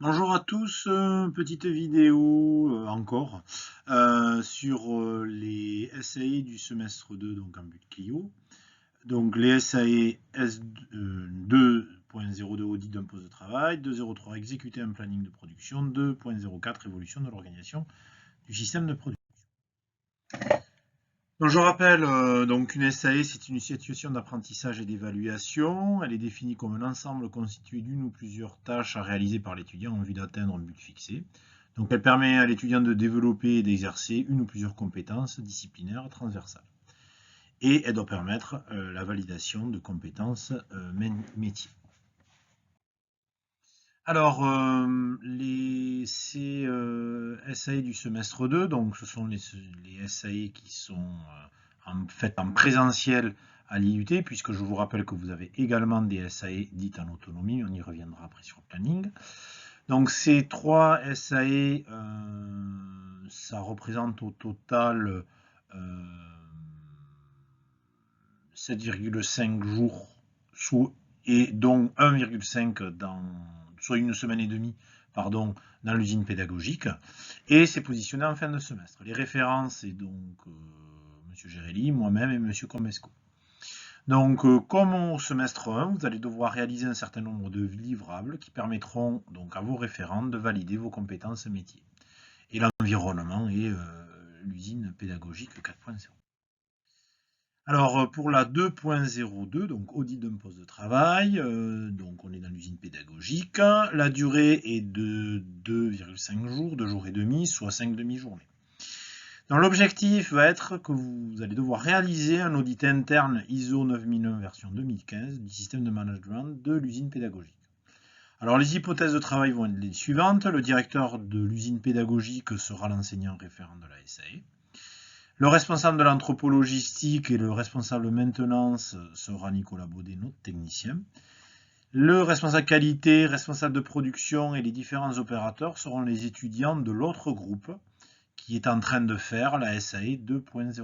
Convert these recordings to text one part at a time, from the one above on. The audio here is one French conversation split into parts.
Bonjour à tous, petite vidéo encore sur les SAE du semestre 2, donc en but Clio. Donc les SAE S2.02 audit d'un poste de travail, 2.03 exécuter un planning de production, 2.04 évolution de l'organisation du système de production. Donc je rappelle, donc une SAE, c'est une situation d'apprentissage et d'évaluation. Elle est définie comme un ensemble constitué d'une ou plusieurs tâches à réaliser par l'étudiant en vue d'atteindre un but fixé. Donc elle permet à l'étudiant de développer et d'exercer une ou plusieurs compétences disciplinaires transversales. Et elle doit permettre la validation de compétences métiers. Alors, ces SAE du semestre 2, donc ce sont les SAE qui sont faites en présentiel à l'IUT, puisque je vous rappelle que vous avez également des SAE dites en autonomie, on y reviendra après sur le planning. Donc ces trois SAE, ça représente au total 7,5 jours et dont 1,5 soit une semaine et demie, pardon, dans l'usine pédagogique. Et c'est positionné en fin de semestre. Les références, c'est donc M. Gérelli, moi-même et M. Comesco. Donc, comme au semestre 1, vous allez devoir réaliser un certain nombre de livrables qui permettront donc à vos référents de valider vos compétences métiers. Et l'environnement est l'usine pédagogique 4.0. Alors, pour la 2.02, donc audit d'un poste de travail, donc on est dans l'usine pédagogique. La durée est de 2,5 jours, 2 jours et demi, soit 5 demi-journées. Donc l'objectif va être que vous allez devoir réaliser un audit interne ISO 9001 version 2015 du système de management de l'usine pédagogique. Alors les hypothèses de travail vont être les suivantes. Le directeur de l'usine pédagogique sera l'enseignant référent de la SAE. Le responsable de l'anthropologistique et le responsable de maintenance sera Nicolas Baudet, notre technicien. Le responsable qualité, responsable de production et les différents opérateurs seront les étudiants de l'autre groupe qui est en train de faire la SAE 2.03. Donc, je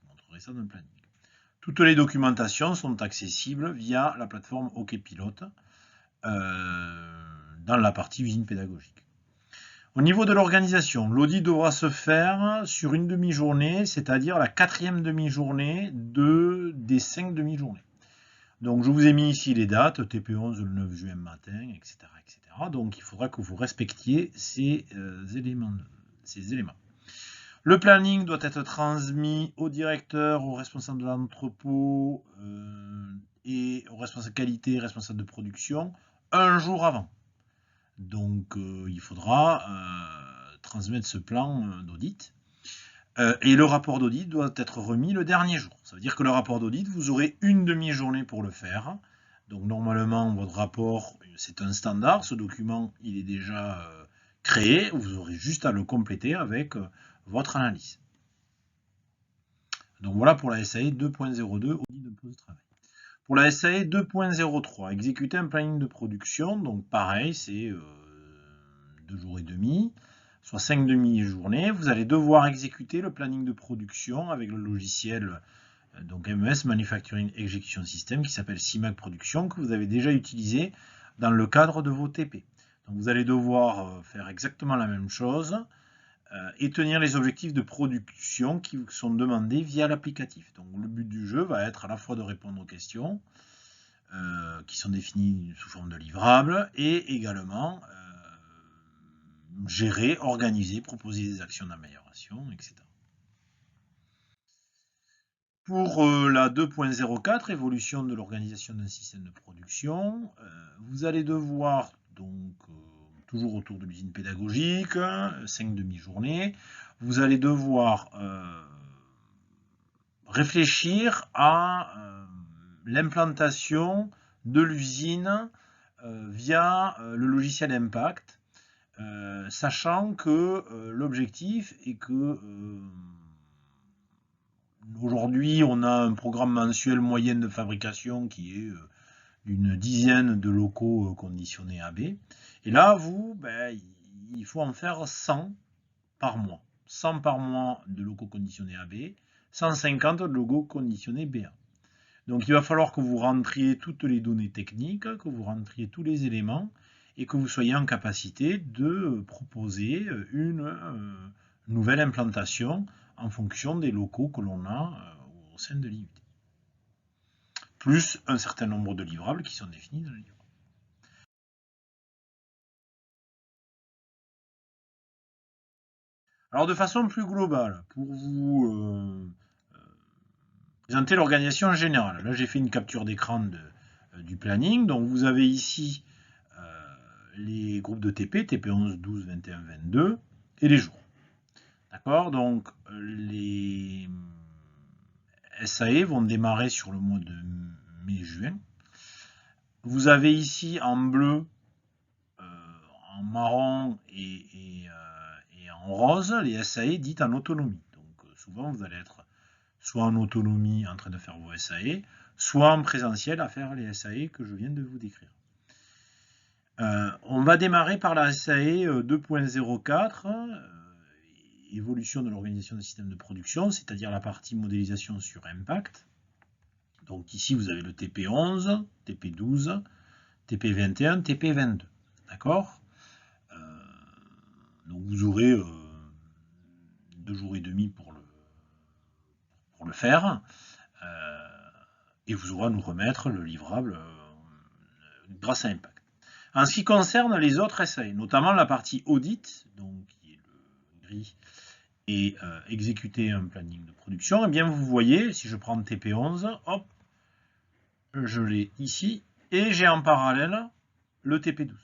vous montrerai ça dans le planning. Toutes les documentations sont accessibles via la plateforme OKPilote dans la partie usine pédagogique. Au niveau de l'organisation, l'audit devra se faire sur une demi-journée, c'est-à-dire la 4e demi-journée des 5 demi-journées. Donc je vous ai mis ici les dates, TP11 le 9 juin matin, etc., etc. Donc il faudra que vous respectiez ces éléments. Le planning doit être transmis au directeur, au responsable de l'entrepôt et au responsable qualité, responsable de production, un jour avant. Donc il faudra transmettre ce plan d'audit. Et le rapport d'audit doit être remis le dernier jour. Ça veut dire que le rapport d'audit, vous aurez une demi-journée pour le faire. Donc normalement, votre rapport, c'est un standard. Ce document, il est déjà créé. Vous aurez juste à le compléter avec votre analyse. Donc voilà pour la SAE 2.02, audit de poste de travail. Pour la SAE 2.03, exécuter un planning de production. Donc pareil, c'est 2 jours et demi, soit 5 demi-journées. Vous allez devoir exécuter le planning de production avec le logiciel donc MES, Manufacturing Execution System, qui s'appelle CIMAC Production, que vous avez déjà utilisé dans le cadre de vos TP. Donc vous allez devoir faire exactement la même chose et tenir les objectifs de production qui vous sont demandés via l'applicatif. Donc le but du jeu va être à la fois de répondre aux questions qui sont définies sous forme de livrables et également gérer, organiser, proposer des actions d'amélioration, etc. Pour la 2.04, évolution de l'organisation d'un système de production, vous allez devoir, donc toujours autour de l'usine pédagogique, 5 demi-journées, vous allez devoir réfléchir à l'implantation de l'usine via le logiciel Impact, sachant que l'objectif est que aujourd'hui on a un programme mensuel moyen de fabrication qui est d'une dizaine de locaux conditionnés AB. Et là, il faut en faire 100 par mois. 100 par mois de locaux conditionnés AB, 150 de locaux conditionnés BA. Donc il va falloir que vous rentriez toutes les données techniques, que vous rentriez tous les éléments, et que vous soyez en capacité de proposer une nouvelle implantation en fonction des locaux que l'on a au sein de l'IUT. Plus un certain nombre de livrables qui sont définis dans le livre. Alors de façon plus globale, pour vous présenter l'organisation générale. Là j'ai fait une capture d'écran du planning. Donc vous avez ici les groupes de TP, TP11, 12, 21, 22, et les jours. D'accord? Donc les SAE vont démarrer sur le mois de mai-juin. Vous avez ici en bleu, en marron et en rose les SAE dites en autonomie. Donc souvent vous allez être soit en autonomie en train de faire vos SAE, soit en présentiel à faire les SAE que je viens de vous décrire. On va démarrer par la SAE 2.04, évolution de l'organisation des systèmes de production, c'est-à-dire la partie modélisation sur impact. Donc ici, vous avez le TP11, TP12, TP21, TP22. D'accord? Donc vous aurez 2 jours et demi pour le faire. Et vous aurez à nous remettre le livrable grâce à Impact. En ce qui concerne les autres SAE, notamment la partie audit, donc qui est le gris, et exécuter un planning de production, et bien vous voyez, si je prends TP11, hop, je l'ai ici, et j'ai en parallèle le TP12.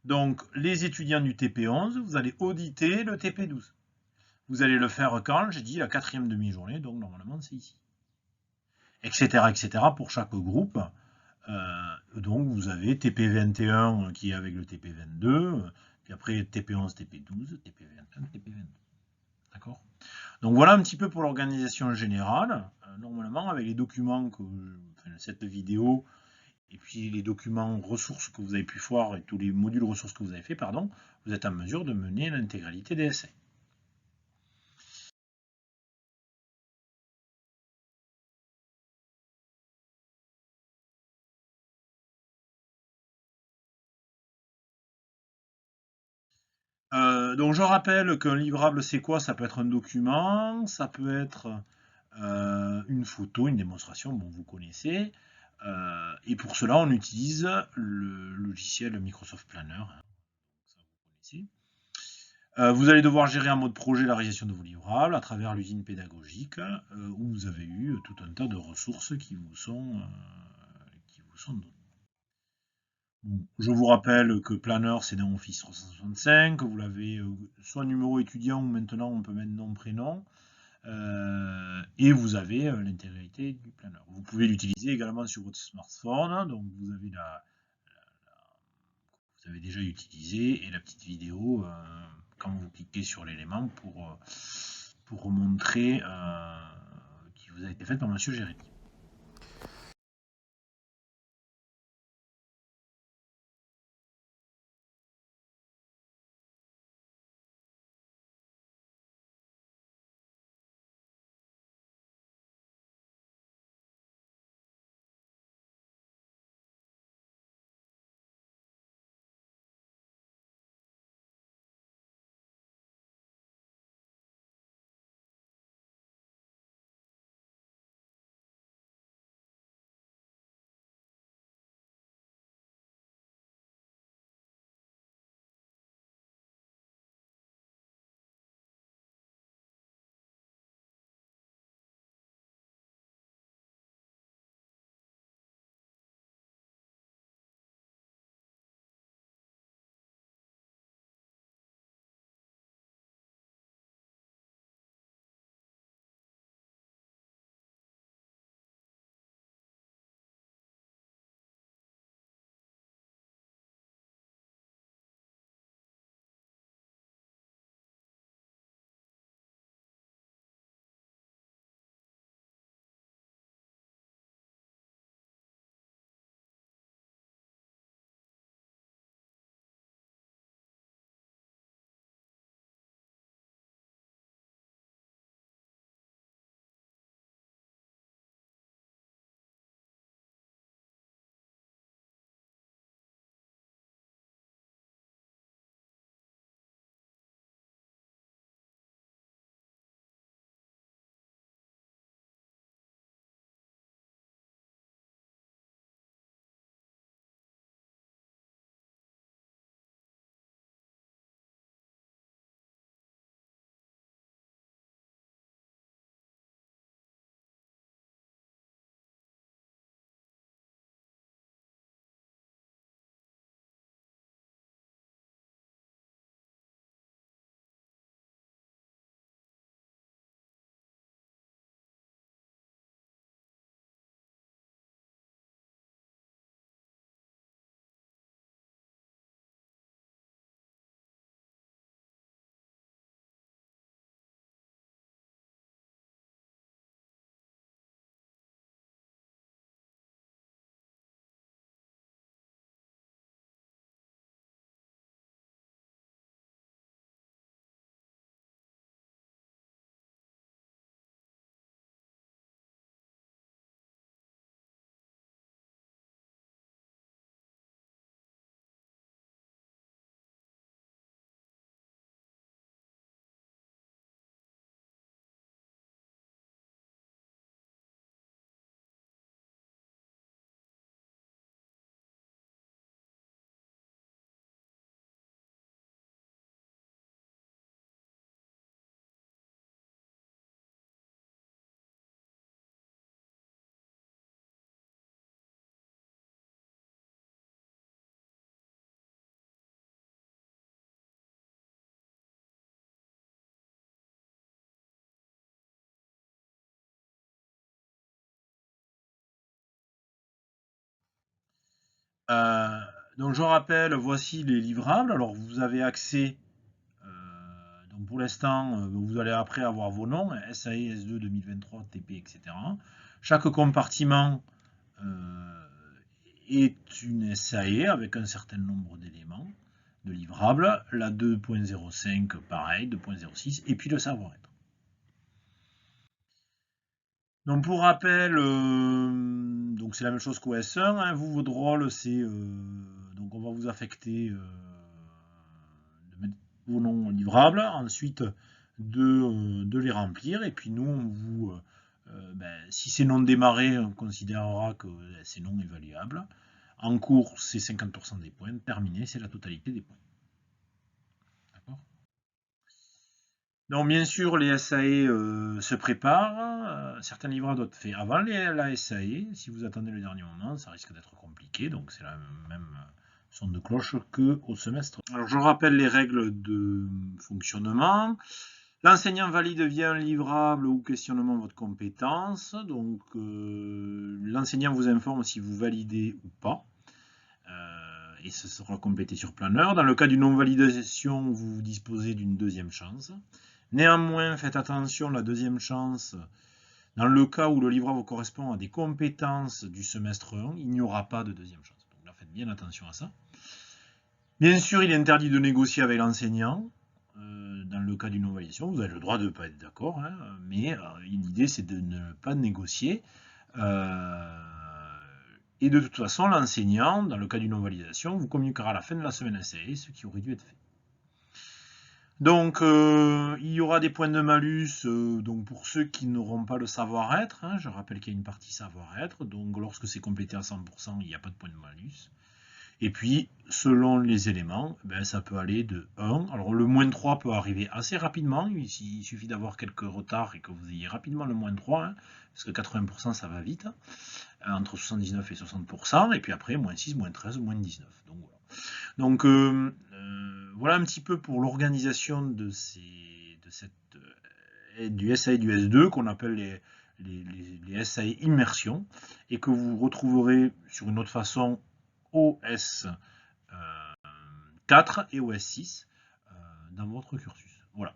Donc les étudiants du TP11, vous allez auditer le TP12. Vous allez le faire quand? J'ai dit la 4e demi-journée, donc normalement c'est ici. Etc. etc. pour chaque groupe. Donc vous avez TP21 qui est avec le TP22, puis après TP11, TP12, TP21, TP22. D'accord? Donc voilà un petit peu pour l'organisation générale. Normalement, avec les documents, cette vidéo, et puis les documents ressources que vous avez pu voir, et tous les modules ressources que vous avez fait, pardon, vous êtes en mesure de mener l'intégralité des essais. Donc je rappelle qu'un livrable c'est quoi? Ça peut être un document, ça peut être une photo, une démonstration, bon vous connaissez. Et pour cela on utilise le logiciel Microsoft Planner, hein, ça vous connaissez. Vous allez devoir gérer en mode projet la réalisation de vos livrables à travers l'usine pédagogique où vous avez eu tout un tas de ressources qui vous sont données. Bon, je vous rappelle que Planner c'est dans Office 365, vous l'avez soit numéro étudiant ou maintenant on peut mettre nom, prénom, et vous avez l'intégralité du Planner. Vous pouvez l'utiliser également sur votre smartphone, donc vous avez vous avez déjà utilisé et la petite vidéo quand vous cliquez sur l'élément pour montrer qui vous a été faite par Monsieur Jérémy. Donc je rappelle, voici les livrables. Alors vous avez accès, donc pour l'instant, vous allez après avoir vos noms, SAE, S2, 2023, TP, etc. Chaque compartiment est une SAE avec un certain nombre d'éléments de livrables. La 2.05, pareil, 2.06, et puis le savoir-être. Donc pour rappel, donc c'est la même chose qu'au S1, hein, vous, votre rôle, c'est, donc on va vous affecter de mettre vos noms livrables, ensuite de les remplir, et puis nous, on vous, si c'est non démarré, on considérera que c'est non évaluable. En cours, c'est 50% des points, terminé, c'est la totalité des points. D'accord ? Donc, bien sûr, les SAE se préparent. Certains livrables doivent être faits avant la SAE. Si vous attendez le dernier moment, ça risque d'être compliqué. Donc, c'est la même son de cloche qu'au semestre. Alors, je rappelle les règles de fonctionnement. L'enseignant valide via un livrable ou questionnement votre compétence. Donc, l'enseignant vous informe si vous validez ou pas. Et ce sera complété sur planeur. Dans le cas d'une non-validation, vous disposez d'une deuxième chance. Néanmoins, faites attention, la deuxième chance, dans le cas où le livrable correspond à des compétences du semestre 1, il n'y aura pas de deuxième chance. Donc là, faites bien attention à ça. Bien sûr, il est interdit de négocier avec l'enseignant. Dans le cas d'une non-validation, vous avez le droit de ne pas être d'accord, hein, mais l'idée, c'est de ne pas négocier. Et de toute façon, l'enseignant, dans le cas d'une non-validation, vous communiquera à la fin de la semaine SAE ce qui aurait dû être fait. Donc, il y aura des points de malus donc pour ceux qui n'auront pas le savoir-être. Hein, je rappelle qu'il y a une partie savoir-être. Donc, lorsque c'est complété à 100%, il n'y a pas de point de malus. Et puis, selon les éléments, ça peut aller de 1. Alors, le moins 3 peut arriver assez rapidement. Il suffit d'avoir quelques retards et que vous ayez rapidement le moins 3. Hein, parce que 80%, ça va vite. Entre 79 et 60%. Et puis après, moins 6, moins 13, moins 19. Donc, voilà. Donc, voilà un petit peu pour l'organisation du SAE et du S2 qu'on appelle les SAE immersion et que vous retrouverez sur une autre façon au S4 et au S6 dans votre cursus. Voilà.